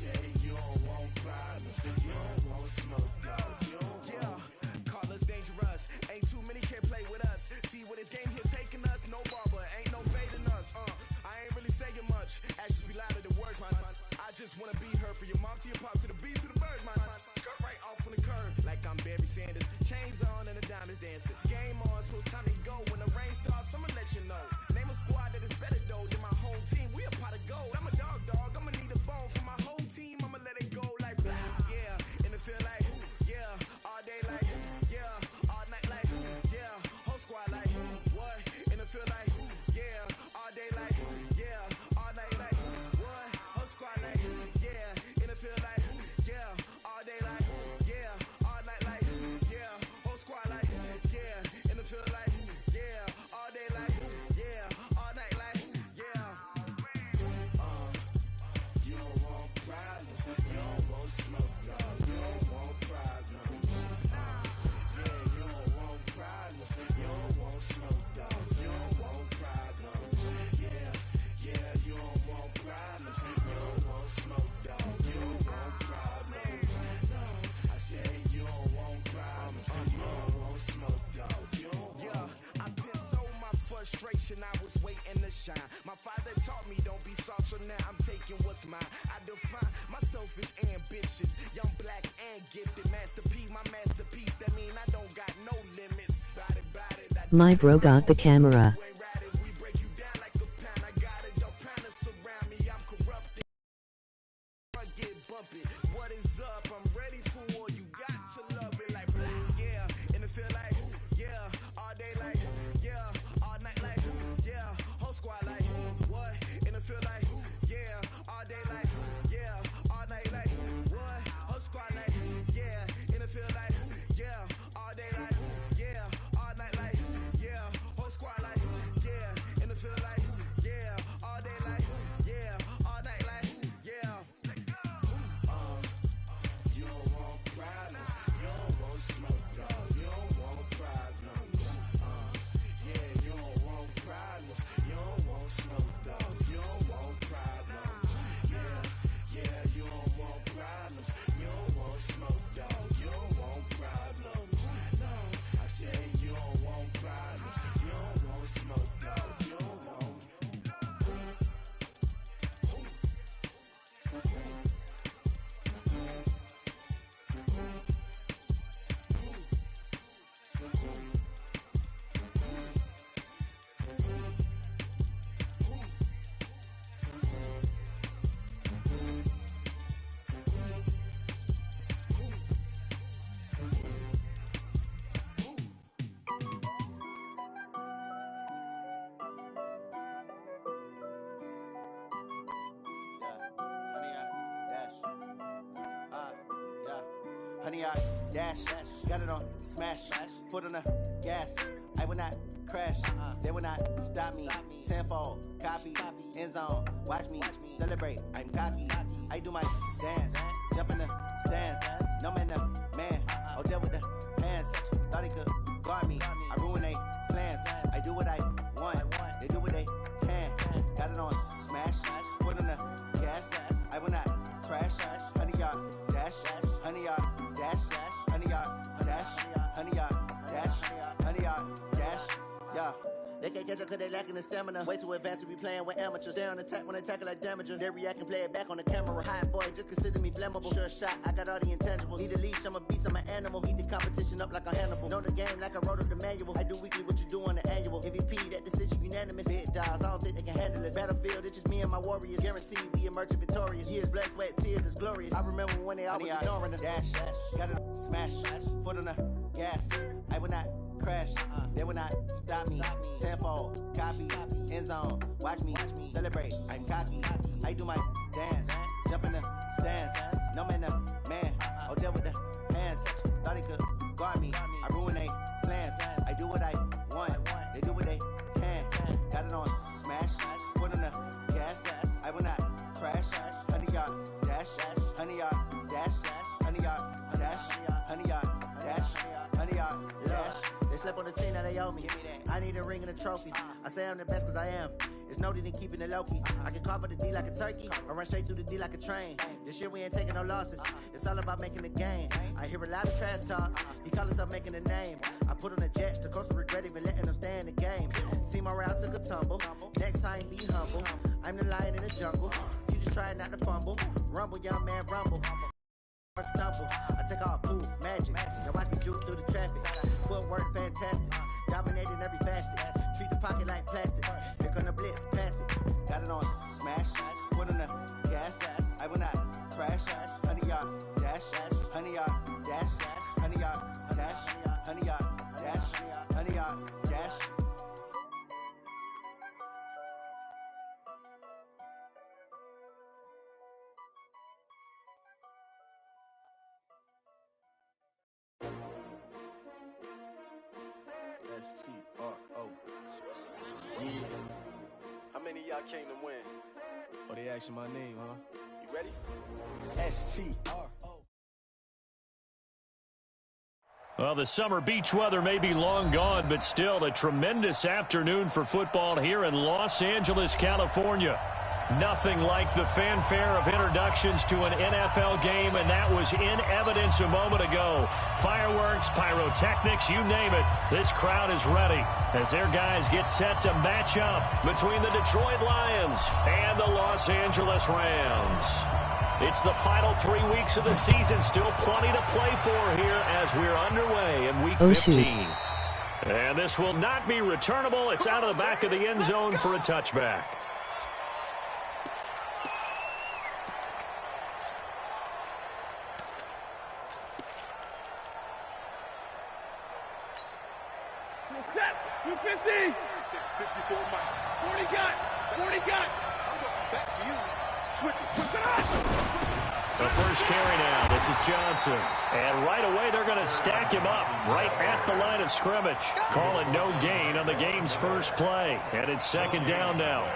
said you don't want problems, you don't want smoke, dog. Yeah, call us dangerous. Ain't too many can play with us. See what this game here taking us. No barber, ain't no fading us. I ain't really saying much. Actions be louder than words, man. I just wanna be heard from your mom to your pop to the beat to the birds, man. Cut right off on the curb, like I'm Barry Sanders. Chains on and the diamonds dancing. Game on, so it's time to go. When the rain starts, I'ma let you know. Name a squad that is better though than my home team. We a pot of gold. I'm a dog. I'ma need a bone for my whole team. I'ma let it go like yeah. And it feel like yeah. All day like yeah. All night like yeah. Whole squad like what? And it feel like yeah. All day like yeah. All night like what? Whole squad like yeah. And it feel like yeah. All day like yeah. All night like yeah. Whole squad like yeah. And it feel like yeah. All day like yeah. All night like yeah. You don't want problems, you don't want smoke, dog. You don't want problems. Yeah, you don't want problems, you don't want smoke, dog. You don't want problems. Yeah, you don't want problems, you don't want smoke, dog. You don't want problems. No, I said you don't want problems, you don't want smoke, dog. You don't want. Yeah, I put so my frustration, I was waiting to shine. My father taught me don't be soft, so now I'm taking what's mine. I define myself as ambitious, young, black, and gifted. Master P, my masterpiece. That mean I don't got no limits. Body, My bro got the camera. we break you down like a pound. I got it, don't pound to surround me. I'm corrupted. I get bumpy. What is up? I'm ready for war. You got to love it like yeah. And it feel like yeah. All day like yeah. All night like yeah. Whole squad like what? And it feel like yeah. All day like yeah. All night like what? Whole squad like yeah. And it feel like yeah. All day like yeah. All night like yeah. Whole squad like yeah. And it feel like yeah. All day like yeah. All night like yeah. You don't want problems, you don't want smoke, dog. You don't want problems. Yeah, you don't want problems, you don't want smoke, dog. You don't want problems. Yeah, you don't want problems, you don't want smoke, dog. You don't want problems. No, I said you don't want problems, you don't want smoke, dog. You don't want. Honey, I dash, got it on smash, foot on the gas. I will not crash, they will not stop me. Tenfold, copy, end zone, watch me celebrate. I'm cocky, I do my dance, jump in the stands. No man, the man, oh deal with the hands. Thought he could guard me, I ruin they plans. I do what I want, they do what they can. Got it on smash, foot on the gas. I will not crash, honey, y'all dash, honey, y'all dash, honey, y'all dash, honey, y'all dash, honey, y'all dash, yeah. They can't catch up cause they lacking the stamina. Way too advanced to be playing with amateurs. They on attack when they tackle like damager. They react and play it back on the camera. Hot boy, just consider me flammable. Sure shot, I got all the intangibles. Need a leash, I'm a beast, I'm an animal. Eat the competition up like a Hannibal. Know the game like I wrote up the manual. I do weekly what you do on the annual. MVP, that decision unanimous. Big dials, I don't think they can handle this. Battlefield, it's just me and my warriors. Guaranteed we emerge victorious. Years, blood, sweat, tears, is glorious. I remember when they always ignoring us. Dash, got it, smash, foot on the gas. I will not crash, they will not stop me. Tenfold, copy, end zone, watch me celebrate. I'm cocky, I do my dance, jump in the stands. No man, the man, oh deal with the hands. Thought he could guard me, I ruin they plans. I do what I want, they do what they can. Got it on smash, foot on the gas. I will not crash, honey, y'all dash, honey, y'all dash, honey, y'all dash, honey, y'all dash, honey, y'all dash. slept on the team, now they owe me. I need a ring and a trophy. I say I'm the best because I am. It's no need in keeping it low-key. I can carve the D like a turkey or run straight through the D like a train. This year we ain't taking no losses. It's all about making the game. I hear a lot of trash talk. He call himself making a name. I put on the Jets. The coach will regret even letting them stay in the game. Team morale took a tumble. Next time be humble. I'm the lion in the jungle. You just try not to fumble. Rumble, young man, rumble. Stumble. I take off, move, magic. Now watch me juke through the traffic. Footwork fantastic. Dominating every facet. Treat the pocket like plastic. Here come the blitz, pass it. Got it on smash. Put on the gas. I will not crash. 100 yard dash. 100 yard dash. 100 yard dash. 100 yard dash. 100 yard dash. S-T-R-O. How many of y'all came to win? Oh, they asking my name, huh? You ready? S-T-R-O. Well, the summer beach weather may be long gone, but still a tremendous afternoon for football here in Los Angeles, California. Nothing like the fanfare of introductions to an NFL game, and that was in evidence a moment ago. Fireworks, pyrotechnics, you name it. This crowd is ready as their guys get set to match up between the Detroit Lions and the Los Angeles Rams. It's the final 3 weeks of the season. Still plenty to play for here as we're underway in Week 15. And this will not be returnable. It's out of the back of the end zone for a touchback. Set, 250. 54 Mike. 40 got. I'm going back to you. Switch it on. The first carry now. This is Johnson. And right away, they're going to stack him up right at the line of scrimmage. Call it no gain on the game's first play. And it's second down now.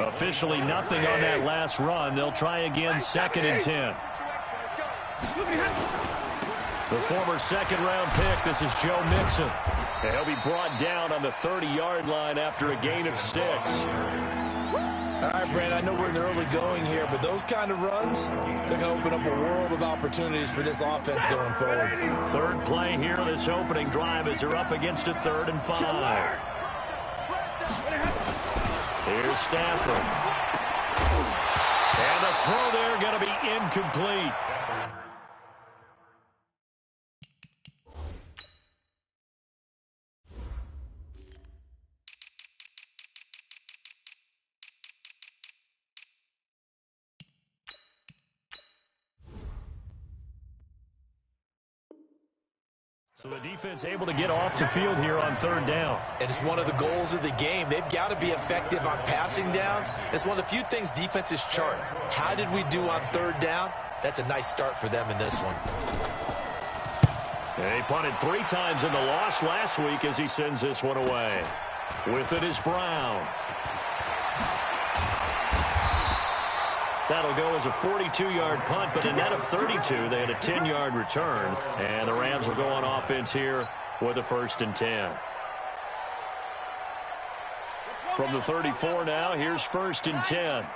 Officially nothing on that last run. They'll try again second and 10. The former second-round pick, this is Joe Mixon. And he'll be brought down on the 30-yard line after a gain of 6. All right, Brand, I know we're in the early going here, but those kind of runs, they're going to open up a world of opportunities for this offense going forward. Third play here, this opening drive as they're up against a 3rd and 5. Here's Stafford. And the throw there going to be incomplete. So the defense able to get off the field here on 3rd down. And it's one of the goals of the game. They've got to be effective on passing downs. It's one of the few things defenses chart. How did we do on 3rd down? That's a nice start for them in this one. He punted 3 times in the loss last week as he sends this one away. With it is Brown. That'll go as a 42-yard punt, but a net of 32. They had a 10-yard return, and the Rams will go on offense here with a 1st and 10. From the 34 now, here's 1st and 10.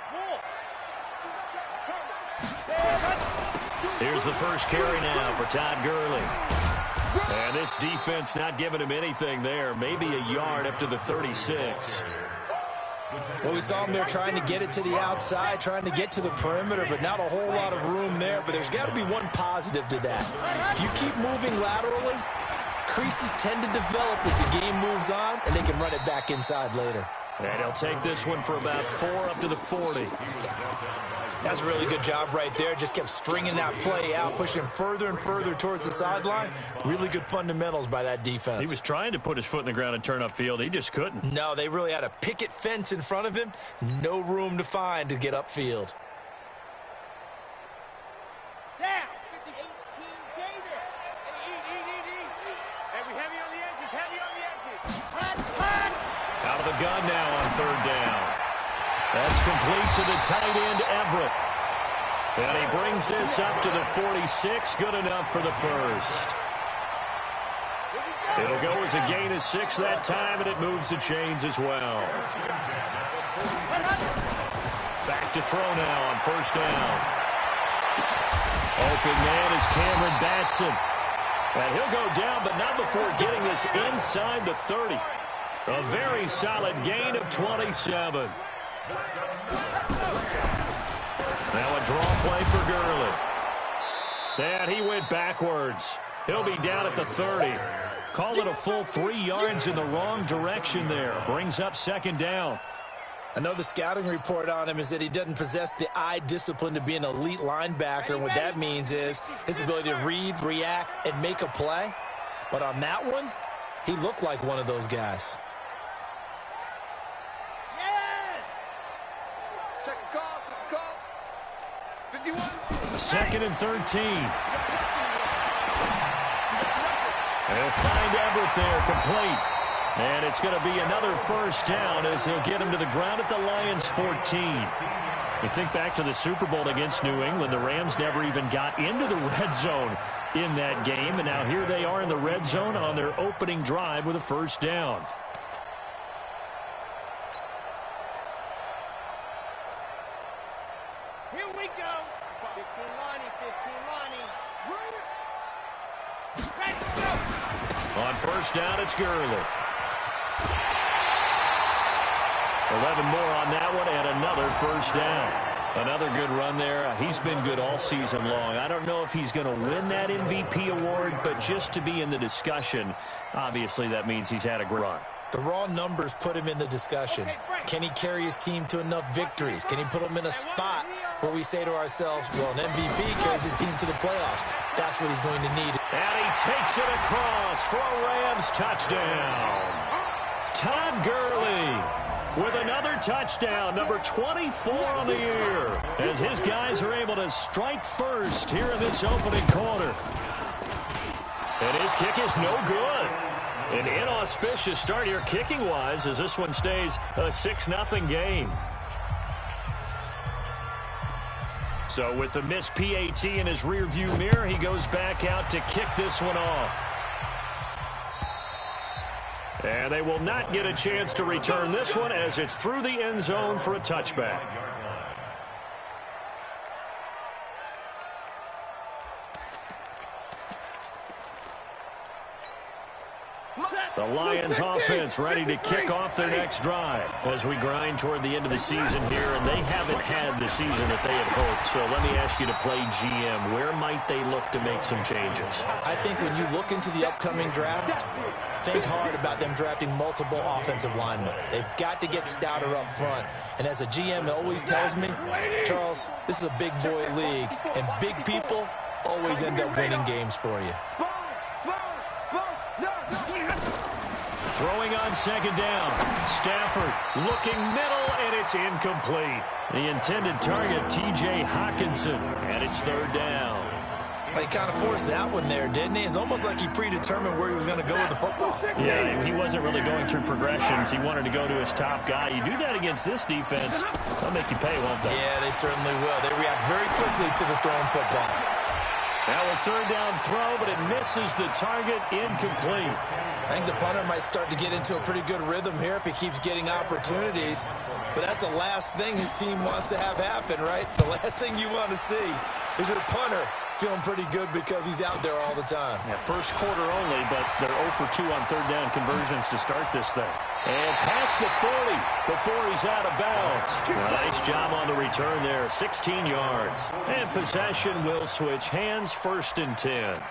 Here's the first carry now for Todd Gurley. And this defense not giving him anything there, maybe a yard up to the 36. Well, we saw them there trying to get it to the outside, trying to get to the perimeter, but not a whole lot of room there. But there's got to be one positive to that. If you keep moving laterally, creases tend to develop as the game moves on, and they can run it back inside later. And he'll take this one for about 4 up to the 40. That's a really good job right there. Just kept stringing that play out, pushing further and further towards the sideline. Really good fundamentals by that defense. He was trying to put his foot in the ground and turn upfield. He just couldn't. No, they really had a picket fence in front of him. No room to find to get upfield. Down. 18 David. Heavy on the edges. Out of the gun now on 3rd down. That's complete to the tight end, Everett. And he brings this up to the 46. Good enough for the first. It'll go as a gain of 6 that time, and it moves the chains as well. Back to throw now on first down. Open man is Cameron Batson. And he'll go down, but not before getting this inside the 30. A very solid gain of 27. Now a draw play for Gurley. And he went backwards. He'll be down at the 30. Call it a full 3 yards in the wrong direction there. Brings up second down. I know the scouting report on him is that he doesn't possess the eye discipline to be an elite linebacker. And what that means is his ability to read, react, and make a play. But on that one, he looked like one of those guys. Yes! Check the call. 51. Second and 13. They'll find Everett there, complete. And it's going to be another first down as they'll get him to the ground at the Lions' 14. You think back to the Super Bowl against New England, the Rams never even got into the red zone in that game. And now here they are in the red zone on their opening drive with a first down. Here we go. 15 Lonnie. Let's go. On first down, it's Gurley. 11 more on that one, and another first down. Another good run there. He's been good all season long. I don't know if he's going to win that MVP award, but just to be in the discussion, obviously that means he's had a great run. The raw numbers put him in the discussion. Can he carry his team to enough victories? Can he put them in a spot where we say to ourselves, well, an MVP carries his team to the playoffs. That's what he's going to need. And he takes it across for a Rams touchdown. Todd Gurley with another touchdown, number 24 on the year, as his guys are able to strike first here in this opening quarter. And his kick is no good. An inauspicious start here kicking-wise as this one stays a 6-0 game. So with the missed PAT in his rearview mirror, he goes back out to kick this one off. And they will not get a chance to return this one as it's through the end zone for a touchback. The Lions offense ready to kick off their next drive as we grind toward the end of the season here, and they haven't had the season that they had hoped. So let me ask you to play GM. Where might they look to make some changes? I think when you look into the upcoming draft, think hard about them drafting multiple offensive linemen. They've got to get stouter up front. And as a GM, it always tells me, Charles, this is a big boy league, and big people always end up winning games for you. Throwing on second down. Stafford looking middle, and it's incomplete. The intended target, T.J. Hawkinson, and it's third down. He kind of forced that one there, didn't he? It's almost like he predetermined where he was going to go with the football. Yeah, he wasn't really going through progressions. He wanted to go to his top guy. You do that against this defense, they'll make you pay, won't they? Yeah, they certainly will. They react very quickly to the thrown football. Now a third down throw, but it misses the target, incomplete. I think the punter might start to get into a pretty good rhythm here if he keeps getting opportunities. But that's the last thing his team wants to have happen, right? The last thing you want to see is your punter feeling pretty good because he's out there all the time. Yeah, first quarter only, but they're 0 for 2 on third down conversions to start this thing. And past the 40 before he's out of bounds. Nice job on the return there, 16 yards. And possession will switch hands, 1st and 10.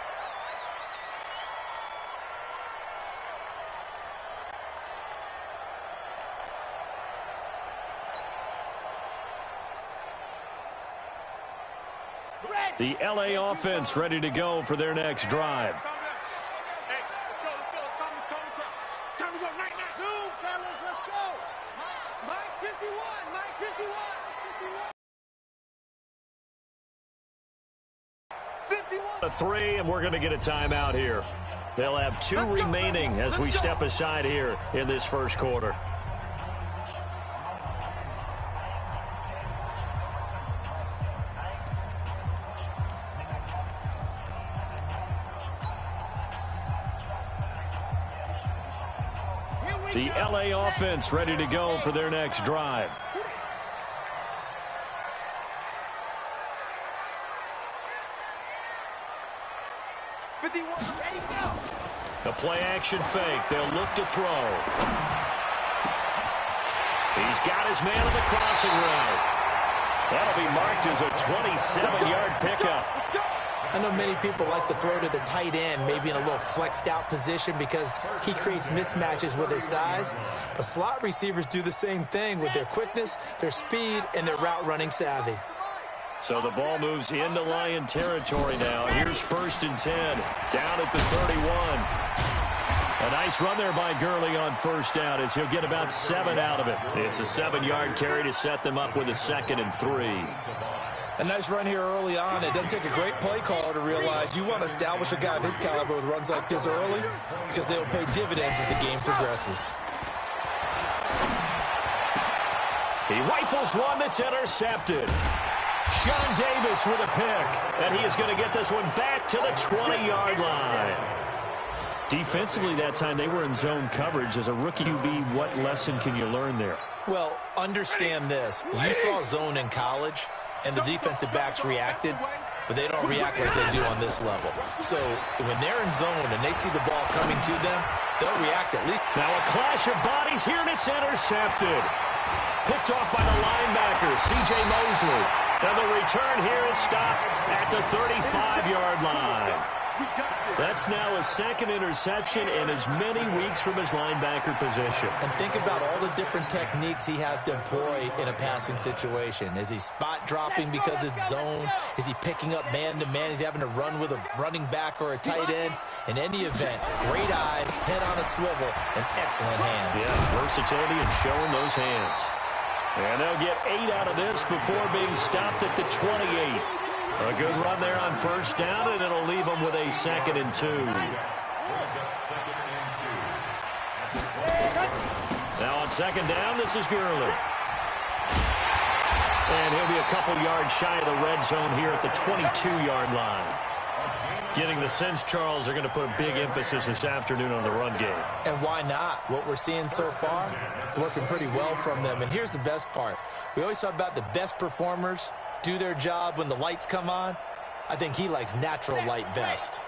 The L.A. offense ready to go for their next drive. Hey, let's go. Time to go right now. Zoom, fellas, let's go. Mike 51. Mike 51. 51. A 3, and we're going to get a timeout here. They'll have 2 remaining as we step aside here in this first quarter. The LA offense ready to go for their next drive. The play-action fake. They'll look to throw. He's got his man on the crossing route. That'll be marked as a 27-yard pickup. I know many people like to throw to the tight end, maybe in a little flexed out position because he creates mismatches with his size. But slot receivers do the same thing with their quickness, their speed, and their route running savvy. So the ball moves into Lion territory now. Here's 1st and 10, down at the 31. A nice run there by Gurley on 1st down as he'll get about 7 out of it. It's a 7-yard carry to set them up with a 2nd and 3. A nice run here early on. It doesn't take a great play caller to realize you want to establish a guy of his caliber with runs like this early because they'll pay dividends as the game progresses. He rifles one that's intercepted. Sean Davis with a pick, and he is going to get this one back to the 20-yard line. Defensively that time, they were in zone coverage. As a rookie QB, what lesson can you learn there? Well, understand this. You saw zone in college, and the defensive backs reacted, but they don't react like they do on this level. So when they're in zone and they see the ball coming to them, they'll react at least. Now a clash of bodies here, and it's intercepted. Picked off by the linebacker, C.J. Mosley. And the return here is stopped at the 35-yard line. That's now his 2nd interception in as many weeks from his linebacker position. And think about all the different techniques he has to employ in a passing situation. Is he spot dropping because it's zone? Is he picking up man-to-man? Is he having to run with a running back or a tight end? In any event, great eyes, head on a swivel, and excellent hands. Yeah, versatility and showing those hands. And they'll get 8 out of this before being stopped at the 28. A good run there on 1st down, and it'll leave them with a 2nd and 2. Now on 2nd down, this is Gurley. And he'll be a couple yards shy of the red zone here at the 22-yard line. Getting the sense, Charles, are going to put a big emphasis this afternoon on the run game. And why not? What we're seeing so far, working pretty well from them. And here's the best part. We always talk about the best performers do their job when the lights come on. I think he likes natural light best.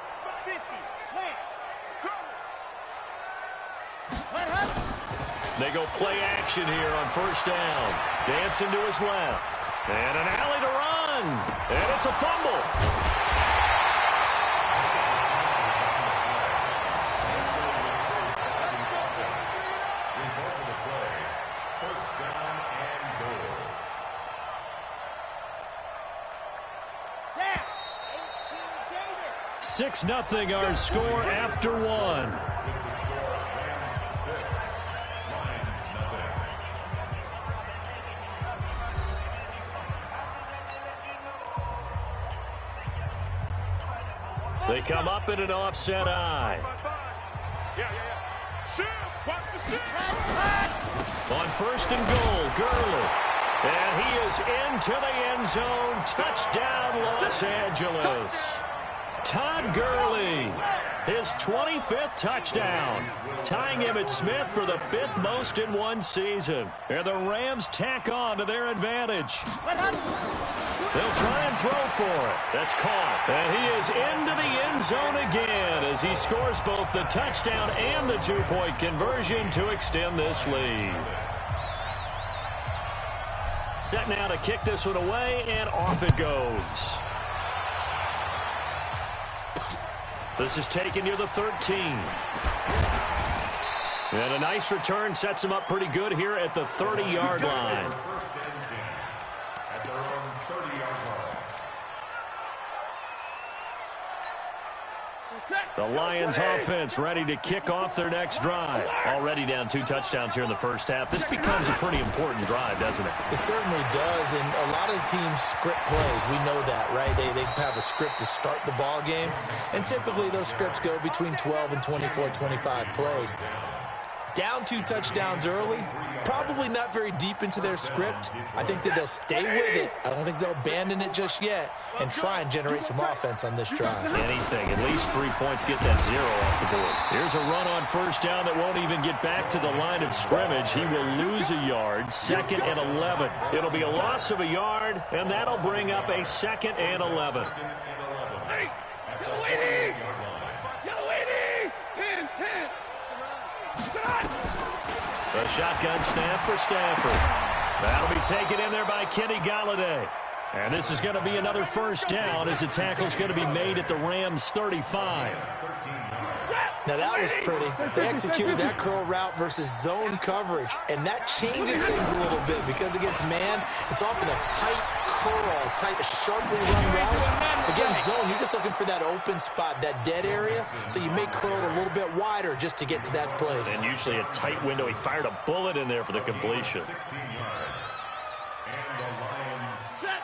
They go play action here on 1st down. Dancing to his left. And an alley to run. And it's a fumble. Six 0 our score after 1. They come up in an offset eye. On 1st and goal, Gurley. And he is into the end zone. Touchdown, Los Angeles. Todd Gurley, his 25th touchdown, tying Emmitt Smith for the 5th most in one season. And the Rams tack on to their advantage. They'll try and throw for it. That's caught. And he is into the end zone again as he scores both the touchdown and the 2-point conversion to extend this lead. Set now to kick this one away, and off it goes. This is taken near the 13. And a nice return sets him up pretty good here at the 30-yard line. The Lions offense ready to kick off their next drive. Already down 2 touchdowns here in the first half. This becomes a pretty important drive, doesn't it? It certainly does, and a lot of teams script plays. We know that, right? They have a script to start the ball game, and typically those scripts go between 12 and 24, 25 plays. Down 2 touchdowns early, probably not very deep into their script. I think that they'll stay with it. I don't think they'll abandon it just yet and try and generate some offense on this drive. Anything. At least 3 points get that 0 off the board. Here's a run on first down that won't even get back to the line of scrimmage. He will lose a yard. 2nd and 11. It'll be a loss of a yard, and that'll bring up a 2nd and 11. Hey, yellow 80! Yellow 80! 10, 10! A shotgun snap for Stafford. That'll be taken in there by Kenny Galladay. And this is going to be another first down as the tackle's going to be made at the Rams' 35. Now, that was pretty. They executed that curl route versus zone coverage, and that changes things a little bit because against man, it's often a tight curl, tight, sharply run route. Against zone, you're just looking for that open spot, that dead area, so you make curl a little bit wider just to get to that place. And usually a tight window. He fired a bullet in there for the completion.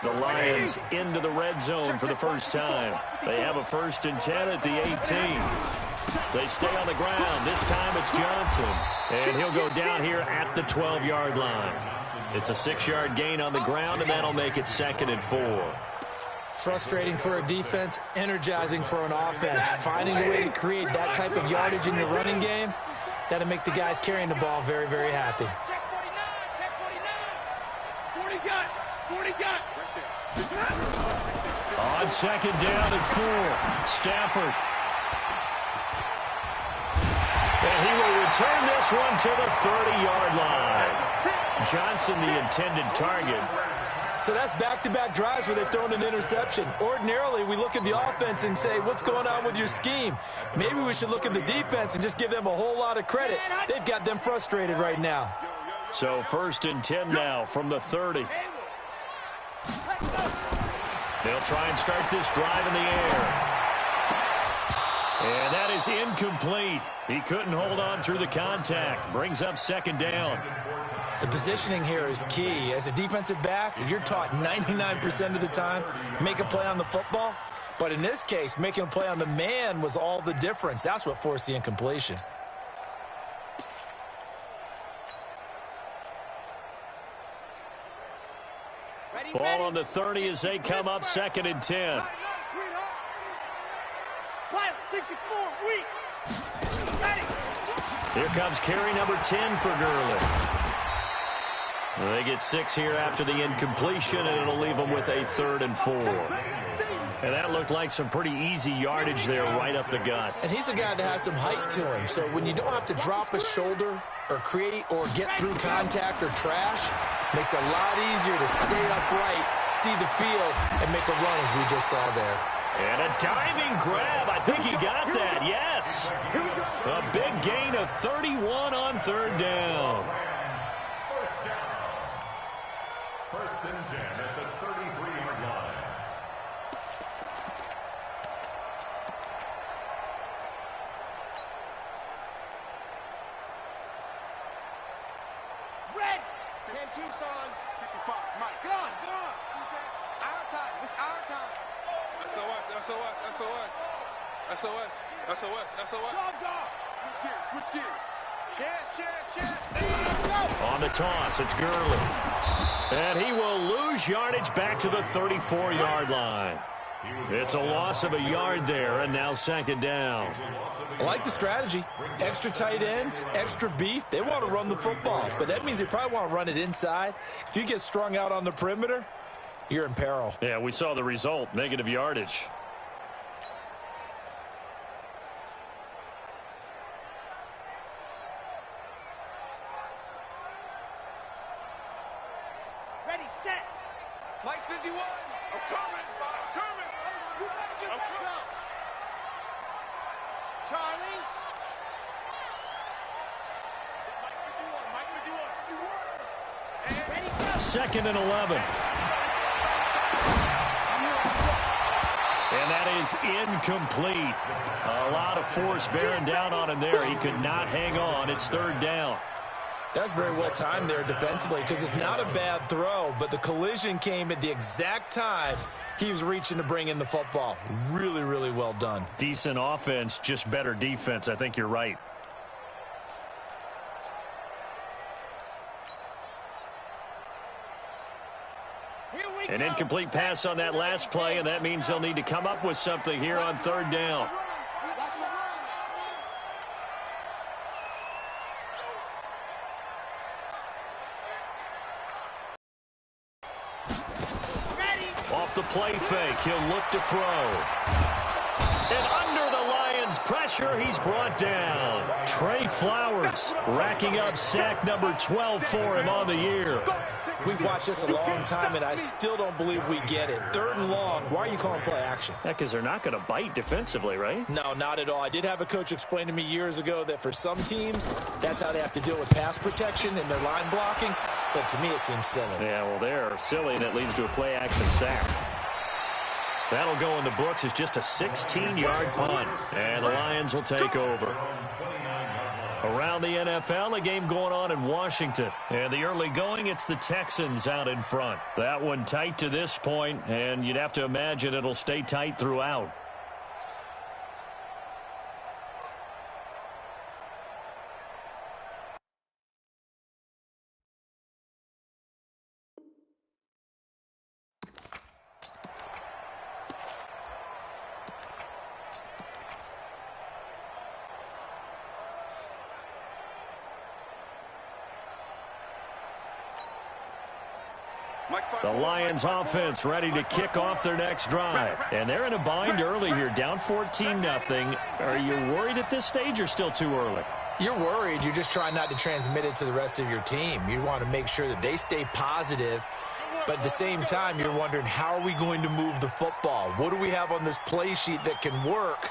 The Lions into the red zone for the first time. They have a 1st and 10 at the 18. They stay on the ground. This time it's Johnson. And he'll go down here at the 12-yard line. It's a 6-yard gain on the ground, and that'll make it 2nd and 4. Frustrating for a defense, energizing for an offense. Finding a way to create that type of yardage in your running game, that'll make the guys carrying the ball very, very happy. Check 49, check 49. 40 got, 40 got. On 2nd down and 4, Stafford. And he will return this one to the 30-yard line. Johnson, the intended target. So that's back-to-back drives where they've thrown an interception. Ordinarily, we look at the offense and say, what's going on with your scheme? Maybe we should look at the defense and just give them a whole lot of credit. They've got them frustrated right now. So 1st and 10 now from the 30. They'll try and start this drive in the air. And that is incomplete. He couldn't hold on through the contact. Brings up 2nd down. The positioning here is key. As a defensive back, you're taught 99% of the time, make a play on the football. But in this case, making a play on the man was all the difference. That's what forced the incompletion. Ball on the 30 as they come up 2nd and 10. 64, weak. Ready. Here comes carry number 10 for Gurley. They get 6 here after the incompletion, and it'll leave them with a 3rd and 4. And that looked like some pretty easy yardage there right up the gut. And he's a guy that has some height to him, so when you don't have to drop a shoulder or create or get through contact or trash, makes it a lot easier to stay upright, see the field, and make a run as we just saw there. And a diving grab. I think he got that, yes. A big gain of 31 on 3rd down. First and 10 at the 33-yard line. Red. 10 Tucson. 55. Mike. Go on, go on. Defense. Our time. This is our time. SOS, SOS, SOS. SOS, SOS, SOS. Dog. Switch gears. Chance. On the toss, it's Gurley. And he will lose yardage back to the 34-yard line. It's a loss of a yard there, and now 2nd down. I like the strategy. Extra tight ends, extra beef. They want to run the football, but that means they probably want to run it inside. If you get strung out on the perimeter, you're in peril. Yeah, we saw the result, negative yardage. Ready, set. Mike 51. I'm coming. I'm coming. Charlie. Mike 51. Ready, go. 2nd and 11. And that is incomplete. A lot of force bearing down on him there. He could not hang on. It's 3rd down. That's very well timed there defensively because it's not a bad throw, but the collision came at the exact time he was reaching to bring in the football. Really, really well done. Decent offense, just better defense. I think you're right. An incomplete pass on that last play, and that means they'll need to come up with something here on third down. Off the play fake, he'll look to throw. And under the Lions' pressure, he's brought down. Trey Flowers racking up sack number 12 for him on the year. We've watched this a long time, and I still don't believe we get it. Third and long, why are you calling play action? Yeah, because they're not going to bite defensively, right? No, not at all. I did have a coach explain to me years ago that for some teams, that's how they have to deal with pass protection and their line blocking. But to me, it seems silly. Yeah, well, they're silly, and it leads to a play action sack. That'll go in the books as just a 16-yard punt, and the Lions will take over. Around the NFL, a game going on in Washington. And the early going, it's the Texans out in front. That one tight to this point, and you'd have to imagine it'll stay tight throughout. The Lions offense ready to kick off their next drive. And they're in a bind early here, down 14-0. Are you worried at this stage or still too early? You're worried. You're just trying not to transmit it to the rest of your team. You want to make sure that they stay positive. But at the same time, you're wondering, how are we going to move the football? What do we have on this play sheet that can work?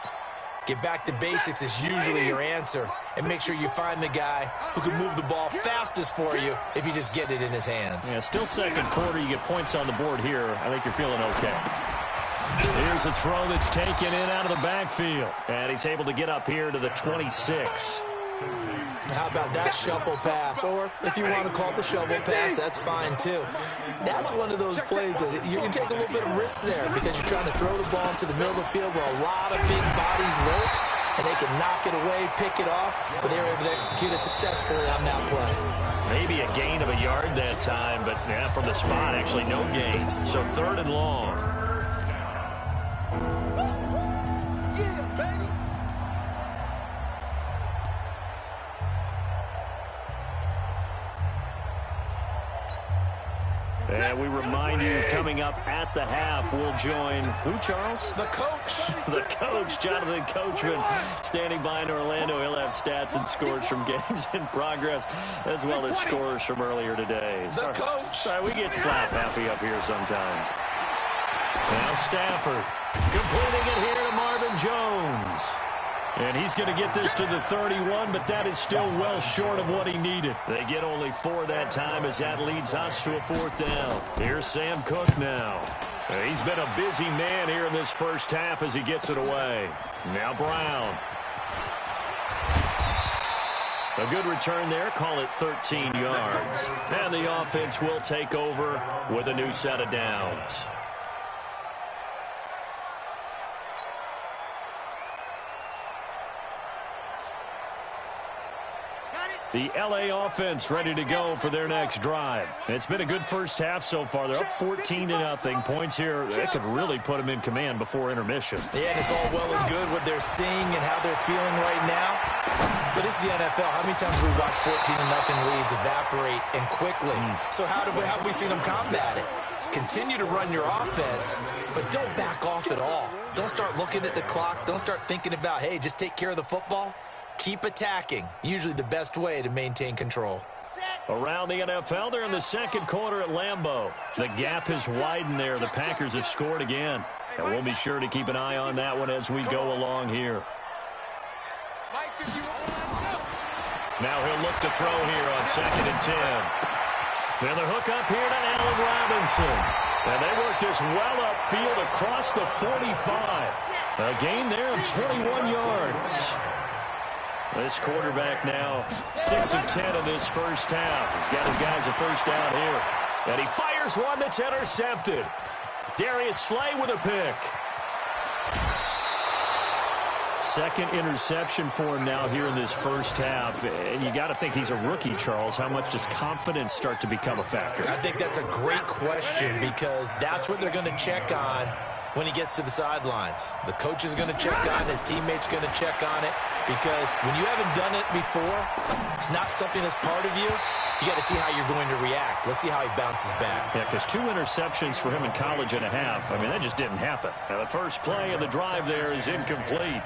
Get back to basics is usually your answer. And make sure you find the guy who can move the ball fastest for you if you just get it in his hands. Yeah, still second quarter. You get points on the board here. I think you're feeling okay. Here's a throw that's taken in out of the backfield. And he's able to get up here to the 26. How about that shuffle pass? Or if you want to call it the shovel pass, that's fine too. That's one of those plays that you can take a little bit of risk there because you're trying to throw the ball into the middle of the field where a lot of big bodies lurk, and they can knock it away, pick it off, but they were able to execute it successfully on that play. Maybe a gain of a yard that time, but yeah, from the spot, actually no gain. So third and long. And we remind you, coming up at the half, we'll join who, Charles? The coach. The coach, Jonathan Coachman, standing by in Orlando. He'll have stats and scores from games in progress, as well as scores from earlier today. The coach. Sorry, we get slap happy up here sometimes. Now Stafford completing it here to Marvin Jones. And he's going to get this to the 31, but that is still well short of what he needed. They get only 4 that time as that leads us to a 4th down. Here's Sam Cook now. He's been a busy man here in this first half as he gets it away. Now Brown. A good return there. Call it 13 yards. And the offense will take over with a new set of downs. The L.A. offense ready to go for their next drive. It's been a good first half so far. They're up 14-0. Points here, that could really put them in command before intermission. Yeah, and it's all well and good what they're seeing and how they're feeling right now. But this is the NFL. How many times have we watched 14-0 leads evaporate and quickly? So how have we seen them combat it? Continue to run your offense, but don't back off at all. Don't start looking at the clock. Don't start thinking about, hey, just take care of the football. Keep attacking. Usually the best way to maintain control. Around the NFL, they're in the second quarter at Lambeau. The gap has widened there. The Packers have scored again. And we'll be sure to keep an eye on that one as we go along here. Now he'll look to throw here on 2nd and 10. Then the hook up here to Allen Robinson. And they work this well upfield across the 45. A gain there of 21 yards. This quarterback now 6 of 10 in this first half. He's got his guys a first down here. And he fires one that's intercepted. Darius Slay with a pick. second interception for him now here in this first half. And you got to think he's a rookie, Charles. How much does confidence start to become a factor? I think that's a great question because that's what they're going to check on when he gets to the sidelines. The coach is going to check on it. His teammates are going to check on it because when you haven't done it before, it's not something that's part of you. You got to see how you're going to react. Let's see how he bounces back. Yeah, because 2 interceptions for him in college and a half. I mean, that just didn't happen. Now, the first play of the drive there is incomplete.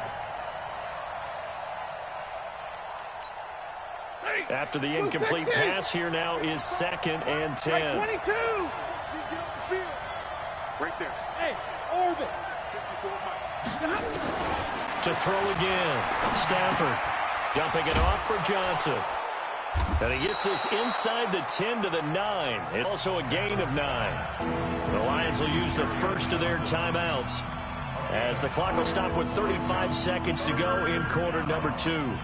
After the incomplete pass, here now is 2nd and 10. 22. Right there. Hey, orbit. To throw again. Stafford dumping it off for Johnson. And he gets this inside the 10 to the 9. It's also a gain of 9. The Lions will use the first of their timeouts as the clock will stop with 35 seconds to go in quarter number 2.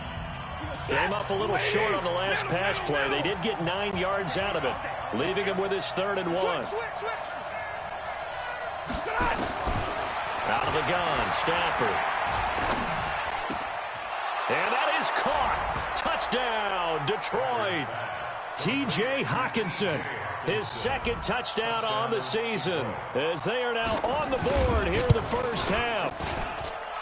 Came up a little short on the last pass play. They did get 9 yards out of it, leaving him with his 3rd and 1. Out of the gun, Stafford. And that is caught. Touchdown, Detroit. T.J. Hockenson, his 2nd touchdown on the season, as they are now on the board here in the first half.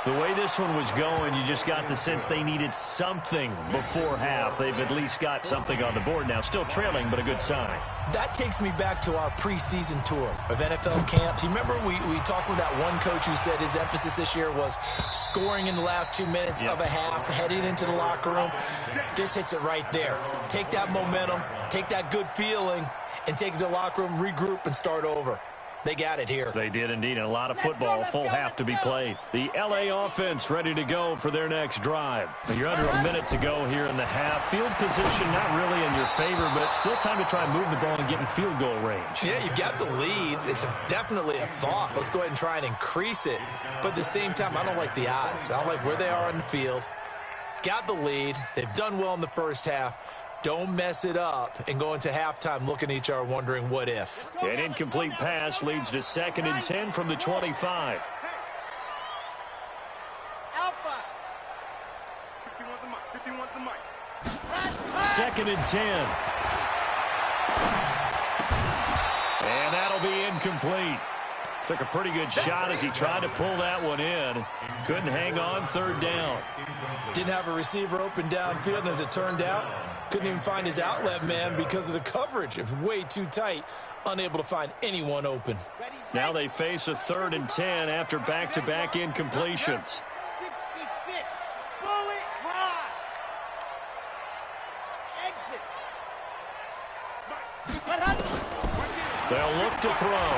The way this one was going, you just got the sense they needed something before half. They've at least got something on the board now. Still trailing, but a good sign. That takes me back to our preseason tour of NFL camps. You remember we talked with that one coach who said his emphasis this year was scoring in the last 2 minutes of a half, heading into the locker room. This hits it right there. Take that momentum, take that good feeling, and take it to the locker room, regroup, and start over. They got it here. They did indeed, and a lot of football, full half to be played. The L.A. offense ready to go for their next drive. You're under a minute to go here in the half. Field position not really in your favor, but still time to try and move the ball and get in field goal range. Yeah, you've got the lead. It's definitely a thought. Let's go ahead and try and increase it. But at the same time, I don't like the odds. I don't like where they are on the field. Got the lead. They've done well in the first half. Don't mess it up and go into halftime looking at each other wondering what if. An incomplete pass leads to 2nd and 10 from the 25. Alpha. 51's the mic. 2nd and 10. And that'll be incomplete. Took a pretty good shot as he tried to pull that one in. Couldn't hang on, 3rd down. Didn't have a receiver open downfield, and as it turned out, couldn't even find his outlet man because of the coverage. It was way too tight, unable to find anyone open. Now they face a 3rd and 10 after back-to-back incompletions. 66. Bullet drive. Exit. They'll look to throw.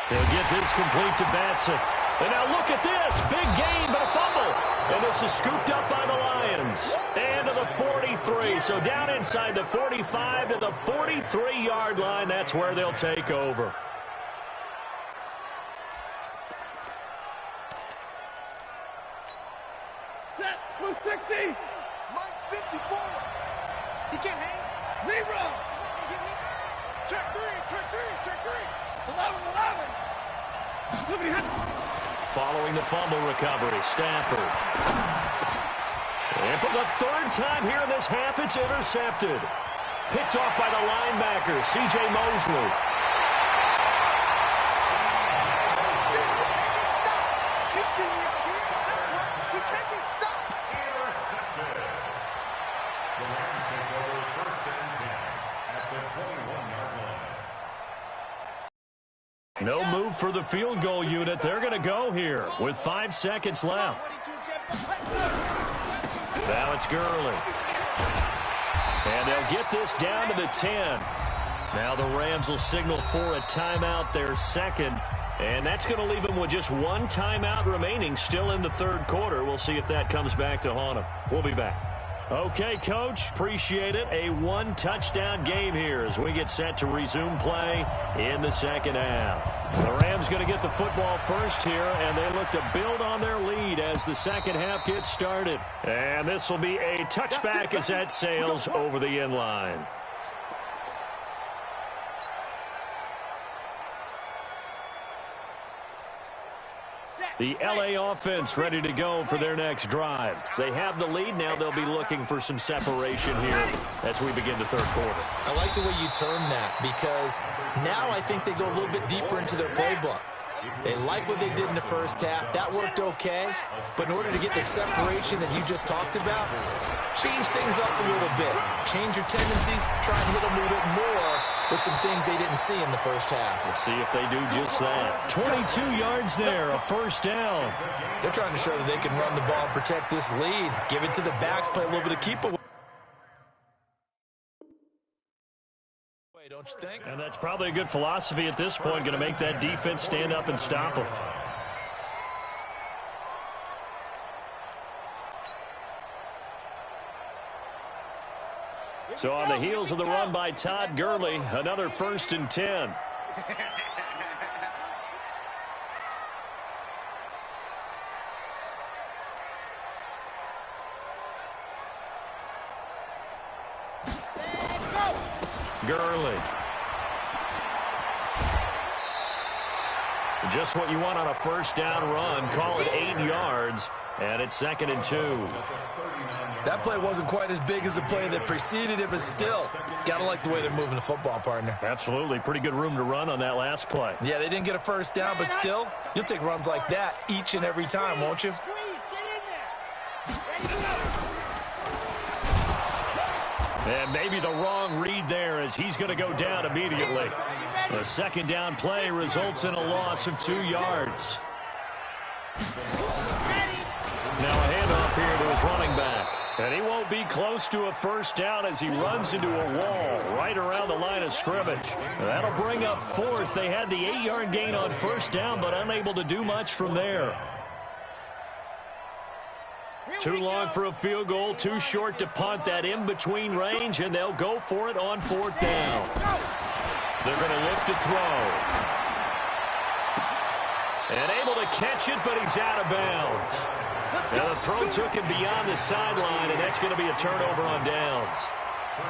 They'll get this complete to Batson. And now look at this. Big gain, but a fumble. And this is scooped up by the Lions. And to the 43. So down inside the 45 to the 43-yard line. That's where they'll take over. Set. 260. Mike 54. He can't hang. Zero. Check 3. Check 3. Check 3. 11. Following the fumble recovery, Stafford. And for the 3rd time here in this half, it's intercepted. Picked off by the linebacker, C.J. Mosley. No move for the field goal unit. They're going to go here with 5 seconds left. Now it's Gurley. And they'll get this down to the 10. Now the Rams will signal for a timeout, their 2nd. And that's going to leave them with just 1 timeout remaining still in the 3rd quarter. We'll see if that comes back to haunt them. We'll be back. Okay, Coach, appreciate it. A 1-touchdown game here as we get set to resume play in the 2nd half. The Rams going to get the football first here, and they look to build on their lead as the 2nd half gets started. And this will be a touchback as that sails over the end line. Set. The LA offense ready to go for their next drive. They have the lead. Now they'll be looking for some separation here as we begin the third quarter. I like the way you term that because now I think they go a little bit deeper into their playbook. They like what they did in the first half. That worked okay. But in order to get the separation that you just talked about, change things up a little bit. Change your tendencies. Try and hit them a little bit more with some things they didn't see in the first half. We'll see if they do just that. 22 yards there, a first down. They're trying to show that they can run the ball and protect this lead. Give it to the backs, play a little bit of keep away. Don't you think? And that's probably a good philosophy at this point, going to make that defense stand up and stop them. So on the heels of the run by Todd Gurley, another 1st and 10. Gurley. Just what you want on a first down run. Call it 8 yards, and it's 2nd and 2. That play wasn't quite as big as the play that preceded it, but still, gotta like the way they're moving the football, partner. Absolutely. Pretty good room to run on that last play. Yeah, they didn't get a first down, but still, you'll take runs like that each and every time, won't you? And maybe the wrong read there as he's going to go down immediately. The 2nd down play results in a loss of 2 yards. Now a handoff here to his running back. And he won't be close to a first down as he runs into a wall right around the line of scrimmage. That'll bring up 4th. They had the 8-yard gain on first down, but unable to do much from there. Too long for a field goal, too short to punt. That in-between range, and they'll go for it on 4th down. They're going to look to throw. And able to catch it, but he's out of bounds. Now the throw took him beyond the sideline, and that's going to be a turnover on downs.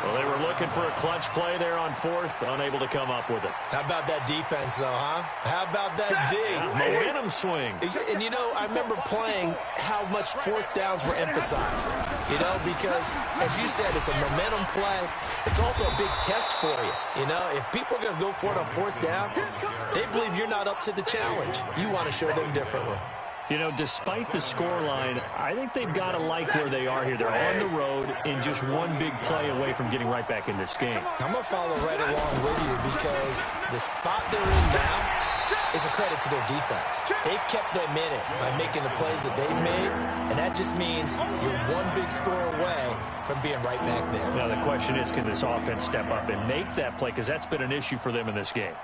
Well, they were looking for a clutch play there on 4th, unable to come up with it. How about that defense, though, huh? How about that D? Momentum swing. And, you know, I remember playing how much 4th downs were emphasized, you know, because, as you said, it's a momentum play. It's also a big test for you. You know, if people are going to go for it on 4th down, they believe you're not up to the challenge. You want to show them differently. You know, despite the scoreline, I think they've got to like where they are here. They're on the road and just one big play away from getting right back in this game. I'm going to follow right along with you because the spot they're in now is a credit to their defense. They've kept them in it by making the plays that they've made, and that just means you're one big score away from being right back there. Now, the question is, can this offense step up and make that play? Because that's been an issue for them in this game.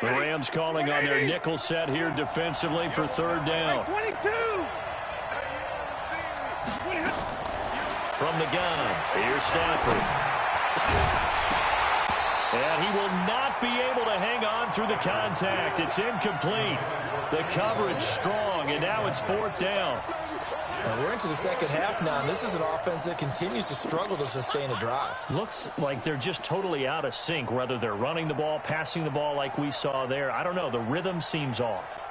The Rams calling on their nickel set here defensively for 3rd down. 22. From the gun, here's Stafford. And he will not be able to hang on through the contact. It's incomplete. The coverage strong, and now it's 4th down. And we're into the 2nd half now, and this is an offense that continues to struggle to sustain a drive. Looks like they're just totally out of sync, whether they're running the ball, passing the ball like we saw there. I don't know. The rhythm seems off.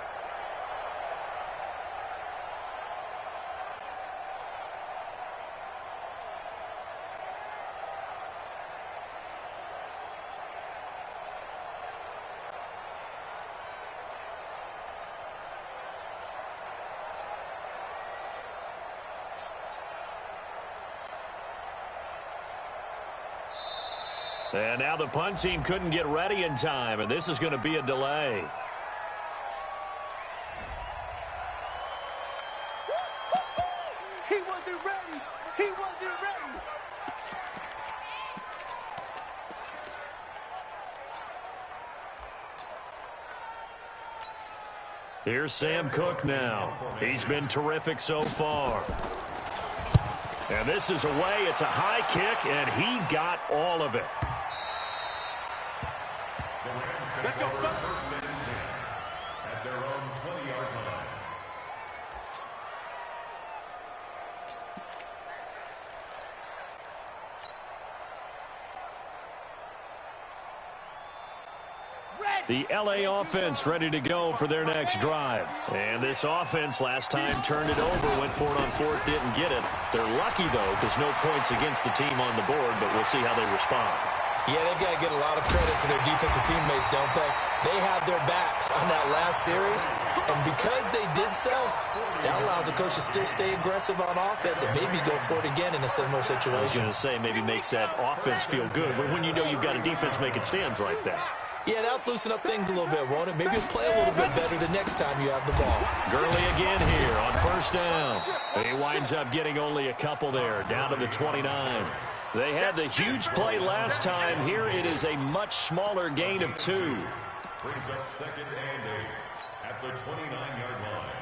And now the punt team couldn't get ready in time, and this is going to be a delay. He wasn't ready. He wasn't ready. Here's Sam Cook now. He's been terrific so far. And this is away. It's a high kick, and he got all of it. Let's go. At their own 20-yard line. The LA offense ready to go for their next drive. And this offense last time turned it over, went for it on fourth, didn't get it. They're lucky, though, because no points against the team on the board, but we'll see how they respond. Yeah, they've got to get a lot of credit to their defensive teammates, don't they? They had their backs on that last series, and because they did so, that allows the coach to still stay aggressive on offense and maybe go for it again in a similar situation. I was going to say maybe makes that offense feel good, but when you know you've got a defense making stands like that. Yeah, that'll loosen up things a little bit, won't it? Maybe you'll play a little bit better the next time you have the ball. Gurley again here on first down. He winds up getting only a couple there, down to the 29. They had the huge play last time. Here it is a much smaller gain of 2. Brings up 2nd and 8 at the 29-yard line.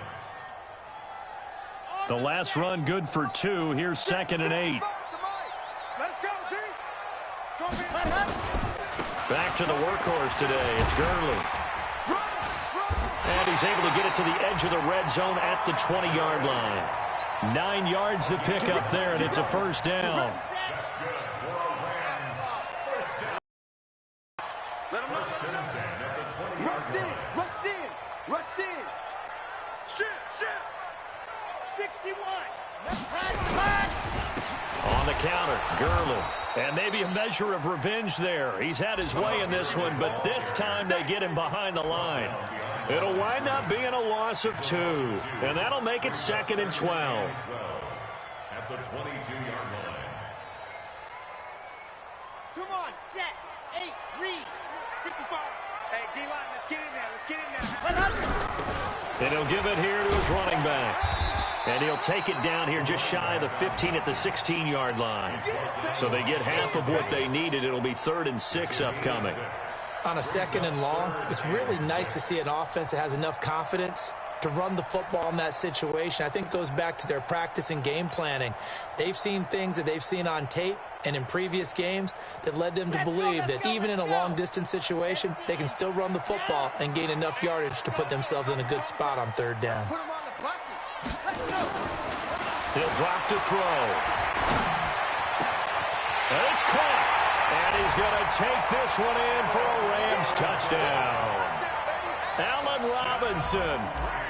The last run good for 2. Here's 2nd and 8. Let's go, D. Back to the workhorse today. It's Gurley. And he's able to get it to the edge of the red zone at the 20-yard line. 9 yards to pick up there, and it's a first down. Rush in. Shoot. 61. On the counter, Gurley. And maybe a measure of revenge there. He's had his way in this one, but this time they get him behind the line. It'll wind up being a loss of 2, and that'll make it 2nd and 12. At the 22-yard line. Come on, set. 8, read. 55. Hey, D-line, let's get in there. Let's get in there. And he'll give it here to his running back. And he'll take it down here just shy of the 15 at the 16-yard line. So they get half of what they needed. It'll be 3rd and 6 upcoming. On a 2nd and long, it's really nice to see an offense that has enough confidence to run the football in that situation. I think it goes back to their practice and game planning. They've seen things that they've seen on tape and in previous games that led them to believe that even in a long-distance situation, they can still run the football and gain enough yardage to put themselves in a good spot on 3rd down. Put them on the buses. Let's go. He'll drop to throw. And it's caught. And he's going to take this one in for a Rams touchdown. Allen Robinson,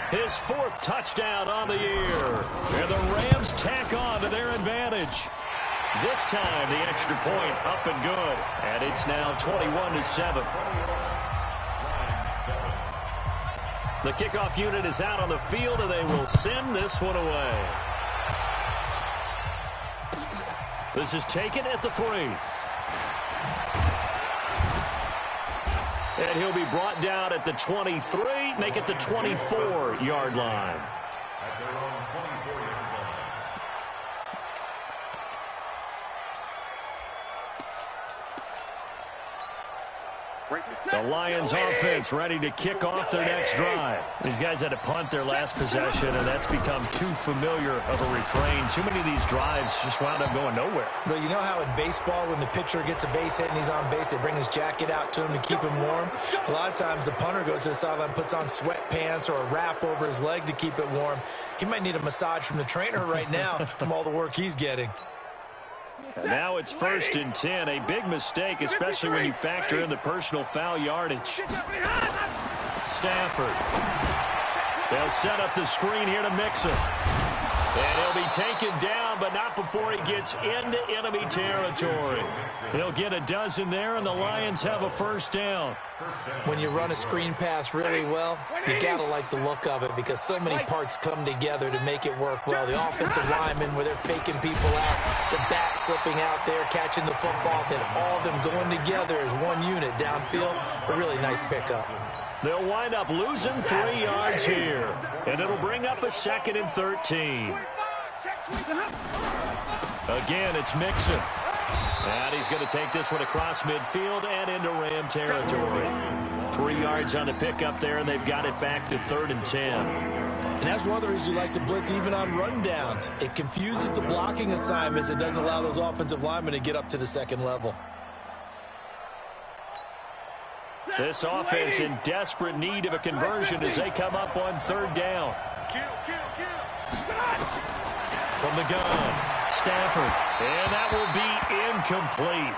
his 4th touchdown on the year. And the Rams tack on to their advantage. This time, the extra point up and good. And it's now 21-7. The kickoff unit is out on the field, and they will send this one away. This is taken at the 3. And he'll be brought down at the 23, make it the 24-yard line. At their own 24-yard line. The Lions offense ready to kick off their next drive. These guys had to punt their last possession, and that's become too familiar of a refrain. Too many of these drives just wound up going nowhere. But you know how in baseball, when the pitcher gets a base hit and he's on base, they bring his jacket out to him to keep him warm? A lot of times the punter goes to the sideline, puts on sweatpants or a wrap over his leg to keep it warm. He might need a massage from the trainer right now from all the work he's getting. And now it's 1st and 10. A big mistake, especially when you factor in the personal foul yardage. Stafford. They'll set up the screen here to Mixon. And he'll be taken down, but not before he gets into enemy territory. He'll get a dozen there, and the Lions have a first down. When you run a screen pass really well, you got to like the look of it because so many parts come together to make it work well. The offensive linemen, where they're faking people out, the back slipping out there, catching the football, then all of them going together as one unit downfield. A really nice pickup. They'll wind up losing 3 yards here, and it'll bring up a 2nd and 13. Again, it's Mixon. And he's going to take this one across midfield and into Ram territory. 3 yards on the pickup there, and they've got it back to 3rd and 10. And that's one of the reasons you like to blitz even on rundowns. It confuses the blocking assignments. It doesn't allow those offensive linemen to get up to the 2nd level. This offense in desperate need of a conversion as they come up on 3rd down. From the gun, Stafford, and that will be incomplete.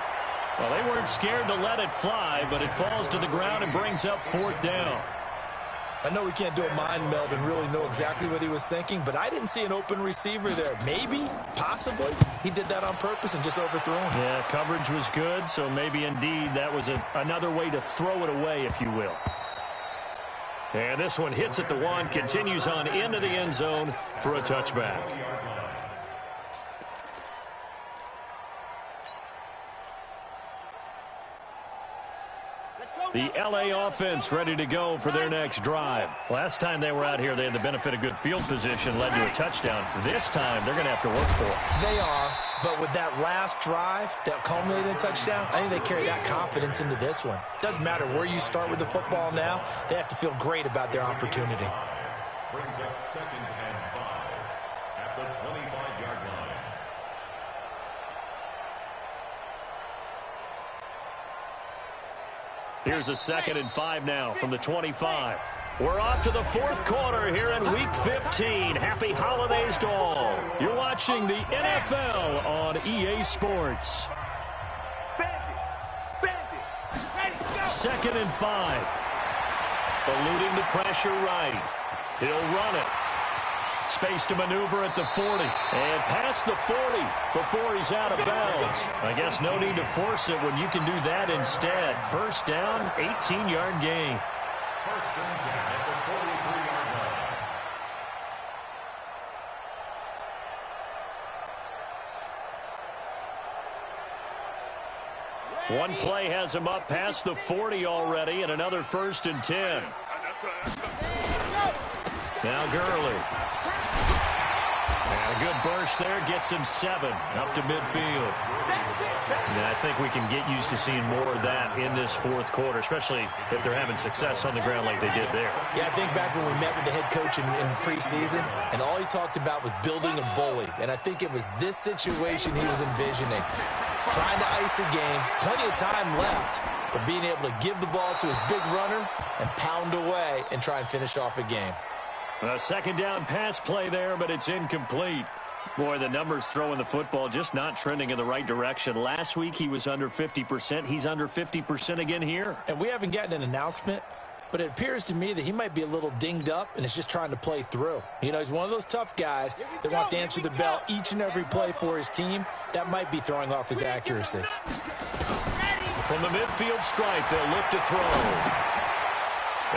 Well, they weren't scared to let it fly, but it falls to the ground and brings up 4th down. I know we can't do a mind meld and really know exactly what he was thinking, but I didn't see an open receiver there. Maybe, possibly, he did that on purpose and just overthrew him. Yeah, coverage was good, so maybe indeed that was another way to throw it away, if you will. And this one hits at the 1, continues on into the end zone for a touchback. The LA offense ready to go for their next drive. Last time they were out here, they had the benefit of good field position, led to a touchdown. This time, they're going to have to work for it. They are, but with that last drive that culminated in a touchdown, I think they carry that confidence into this one. Doesn't matter where you start with the football now, they have to feel great about their opportunity. Brings up 2nd and 5 at the 25-yard line. Here's a 2nd and 5 now from the 25. We're off to the 4th quarter here in Week 15. Happy holidays to all. You're watching the NFL on EA Sports. 2nd and 5. Eluding the pressure right. He'll run it. Space to maneuver at the 40. And past the 40 before he's out of bounds. I guess no need to force it when you can do that instead. 1st down, 18-yard gain. 1st and 10 at the 43-yard line. One play has him up past the 40 already, and another 1st and 10. Now Gurley. And a good burst there gets him 7 up to midfield. And I think we can get used to seeing more of that in this 4th quarter, especially if they're having success on the ground like they did there. Yeah, I think back when we met with the head coach in preseason, and all he talked about was building a bully. And I think it was this situation he was envisioning. Trying to ice a game, plenty of time left, but being able to give the ball to his big runner and pound away and try and finish off a game. A 2nd down pass play there, but it's incomplete. Boy, the numbers throwing the football just not trending in the right direction. Last week he was under 50%. He's under 50% again here. And we haven't gotten an announcement, but it appears to me that he might be a little dinged up and is just trying to play through. You know, he's one of those tough guys that wants to answer the bell each and every play for his team. That might be throwing off his accuracy. From the midfield stripe, they'll look to throw.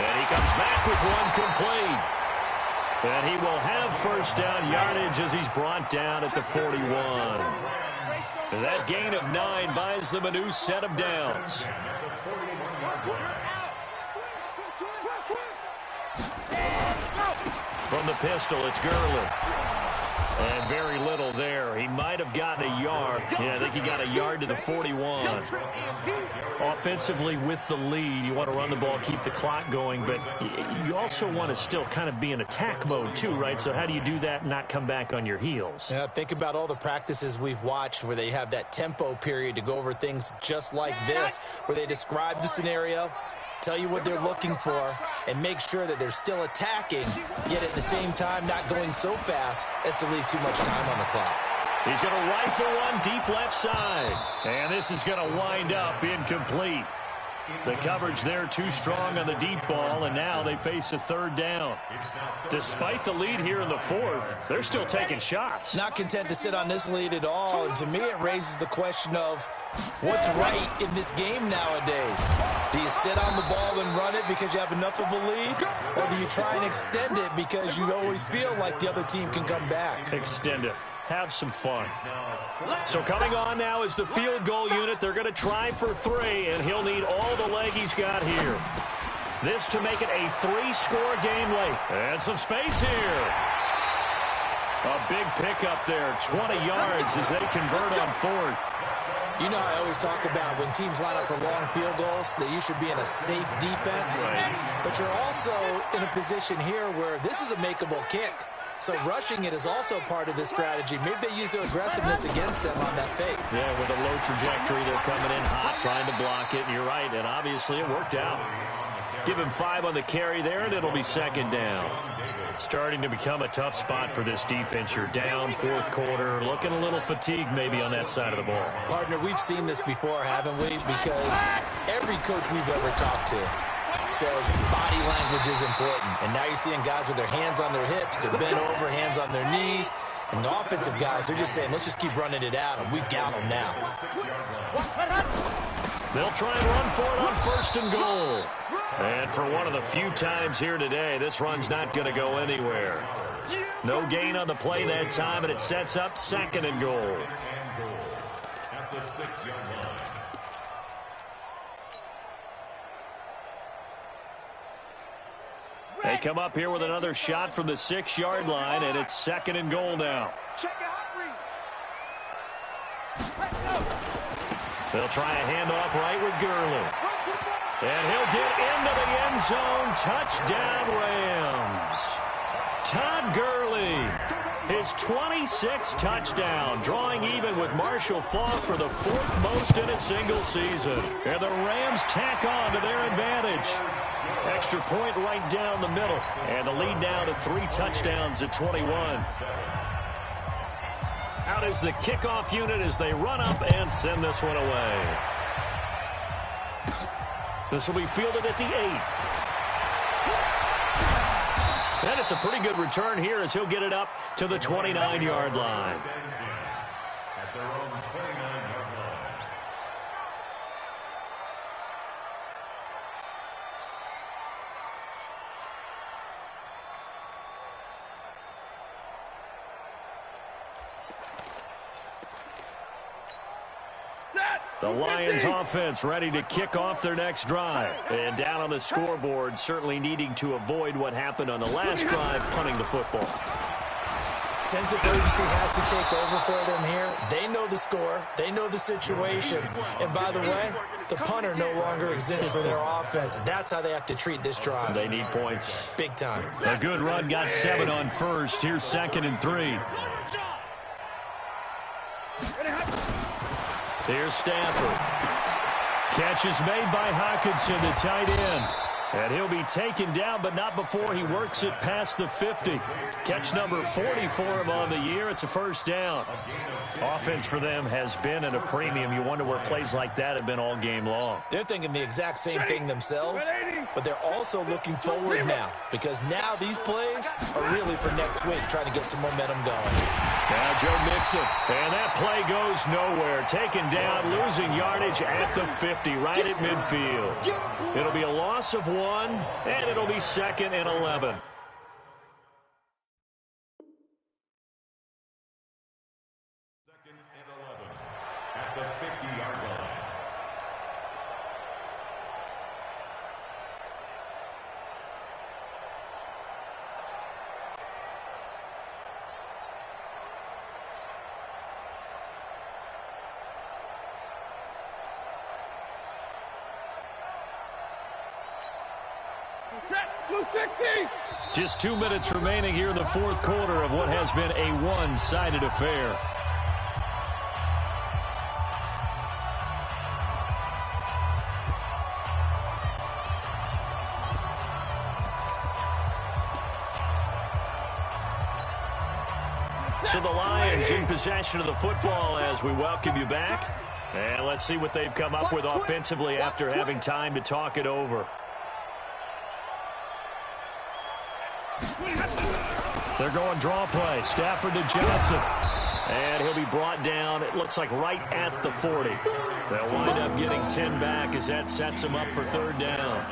And he comes back with one complete. And he will have 1st down yardage as he's brought down at the 41. That gain of 9 buys them a new set of downs. From the pistol, it's Gurley. And very little there. He might have gotten a yard. Yeah, I think he got a yard to the 41. Offensively with the lead, you want to run the ball, keep the clock going, but you also want to still kind of be in attack mode too, right? So how do you do that and not come back on your heels? Yeah, think about all the practices we've watched where they have that tempo period to go over things just like this, where they describe the scenario, tell you what they're looking for, and make sure that they're still attacking, yet at the same time not going so fast as to leave too much time on the clock. He's going to rifle one deep left side. And this is going to wind up incomplete. The coverage there too strong on the deep ball, and now they face a 3rd down. Despite the lead here in the 4th, they're still taking shots. Not content to sit on this lead at all, and to me it raises the question of what's right in this game nowadays. Do you sit on the ball and run it because you have enough of a lead, or do you try and extend it because you always feel like the other team can come back? Extend it. Have some fun. So coming on now is the field goal unit. They're going to try for 3, and he'll need all the leg he's got here. This to make it a 3-score game late. And some space here. A big pickup there, 20 yards as they convert on 4th. You know, I always talk about when teams line up for long field goals, that you should be in a safe defense. Right. But you're also in a position here where this is a makeable kick. So rushing it is also part of this strategy. Maybe they use their aggressiveness against them on that fake. Yeah, with a low trajectory, they're coming in hot, trying to block it. And you're right, and obviously it worked out. Give him 5 on the carry there, and it'll be second down. Starting to become a tough spot for this defense. You're down fourth quarter, looking a little fatigued maybe on that side of the ball. Partner, we've seen this before, haven't we? Because every coach we've ever talked to says body language is important. And now you're seeing guys with their hands on their hips, they're bent over, hands on their knees. And the offensive guys, they're just saying, let's just keep running it out, and we've got them now. They'll try and run for it on first and goal. And for one of the few times here today, this run's not going to go anywhere. No gain on the play that time, and it sets up second and goal. At the 6-yard line. They come up here with another shot from the 6-yard line, and it's second and goal now. They'll try a handoff right with Gurley. And he'll get into the end zone. Touchdown, Rams. Todd Gurley, his 26th touchdown, drawing even with Marshall Faulk for the 4th most in a single season. And the Rams tack on to their advantage. Extra point right down the middle. And the lead now to 3 touchdowns at 21. Out is the kickoff unit as they run up and send this one away. This will be fielded at the 8. And it's a pretty good return here as he'll get it up to the 29-yard line. At their own 29-yard line. The Lions offense ready to kick off their next drive. And down on the scoreboard, certainly needing to avoid what happened on the last drive, punting the football. Sense of urgency has to take over for them here. They know the score. They know the situation. And by the way, the punter no longer exists for their offense. That's how they have to treat this drive. They need points. Big time. A good run, got 7 on first. Here's second and 3. Here's Stafford. Catch is made by Hockenson, the tight end. And he'll be taken down, but not before he works it past the 50. Catch number 40 for him on the year. It's a first down. Offense for them has been at a premium. You wonder where plays like that have been all game long. They're thinking the exact same thing themselves, but they're also looking forward now because now these plays are really for next week, trying to get some momentum going. Now Joe Mixon, and that play goes nowhere. Taken down, losing yardage at the 50, right at midfield. It'll be a loss of 1, and it'll be second and 11. Second and 11 at the 50-yard line. Just 2 minutes remaining here in the fourth quarter of what has been a one-sided affair. So the Lions in possession of the football as we welcome you back. And let's see what they've come up with offensively after having time to talk it over. They're going draw play. Stafford to Johnson. And he'll be brought down, it looks like, right at the 40. They'll wind up getting 10 back as that sets them up for third down.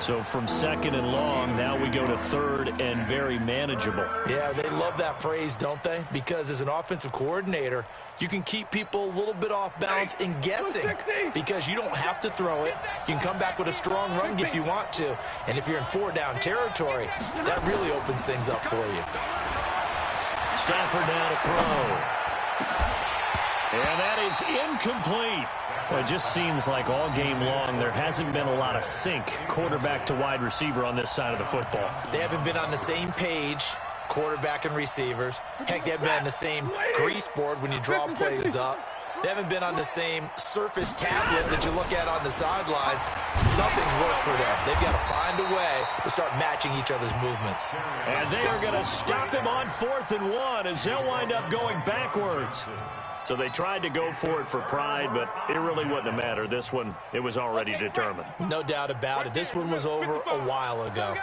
So from second and long, now we go to third and very manageable. Yeah, they love that phrase, don't they? Because as an offensive coordinator, you can keep people a little bit off balance and guessing because you don't have to throw it. You can come back with a strong run if you want to. And if you're in 4-down territory, that really opens things up for you. Stafford now to throw. And that is incomplete. Well, it just seems like all game long there hasn't been a lot of sync quarterback to wide receiver on this side of the football. They haven't been on the same page, quarterback and receivers. Heck, they haven't been on the same grease board when you draw plays up. They haven't been on the same surface tablet that you look at on the sidelines. nothing's worked for them. They've got to find a way to start matching each other's movements. And they are going to stop him on 4th and 1 as they'll wind up going backwards. So they tried to go for it for pride, but it really wouldn't have mattered. This one, it was already determined. No doubt about it. This one was over a while ago.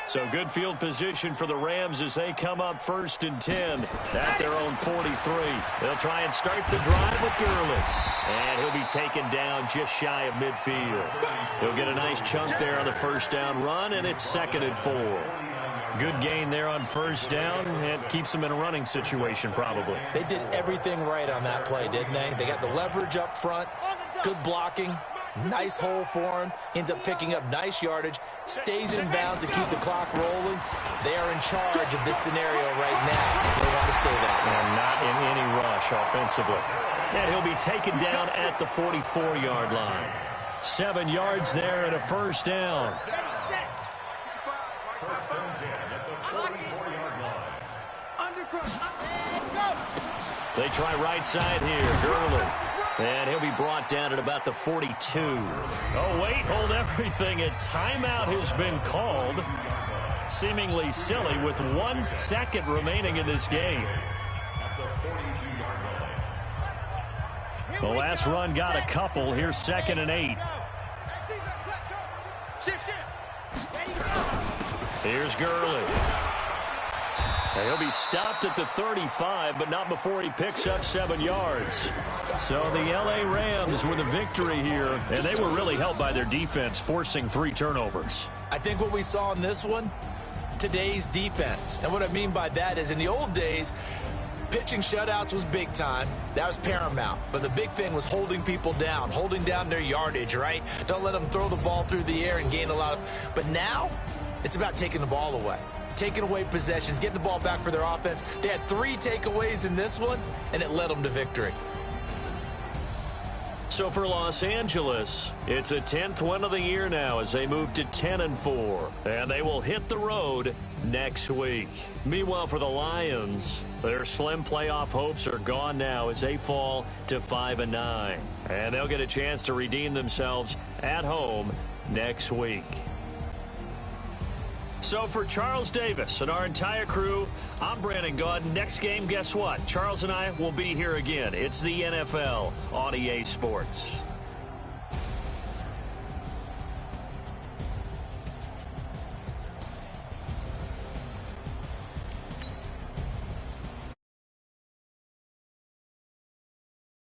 So good field position for the Rams as they come up 1st and 10 at their own 43. They'll try and start the drive with Gurley. And he'll be taken down just shy of midfield. He'll get a nice chunk there on the first down run, and it's 2nd and 4. Good gain there on first down. It keeps them in a running situation probably. They did everything right on that play, didn't they? They got the leverage up front, good blocking, nice hole for him, ends up picking up nice yardage, stays in bounds to keep the clock rolling. They are in charge of this scenario right now. They want to stay that way. And not in any rush offensively. And he'll be taken down at the 44-yard line. 7 yards there and a first down. They try right side here, Gurley. And he'll be brought down at about the 42. Oh, wait, hold everything. A timeout has been called. Seemingly silly with 1 second remaining in this game. The last run got a couple. Here's 2nd and 8. Here's Gurley. And he'll be stopped at the 35, but not before he picks up 7 yards. So the L.A. Rams with a victory here, and they were really helped by their defense, forcing 3 turnovers. I think what we saw in this one, today's defense. And what I mean by that is in the old days, pitching shutouts was big time. That was paramount. But the big thing was holding people down, holding down their yardage, right? Don't let them throw the ball through the air and gain a lot of... But now, it's about taking the ball away. Taking away possessions, getting the ball back for their offense. They had 3 takeaways in this one, and it led them to victory. So for Los Angeles, it's a 10th win of the year now as they move to 10 and 4. And they will hit the road next week. Meanwhile, for the Lions, their slim playoff hopes are gone now as they fall to 5 and 9. And they'll get a chance to redeem themselves at home next week. So for Charles Davis and our entire crew, I'm Brandon Gaudin. Next game, guess what? Charles and I will be here again. It's the NFL on EA Sports.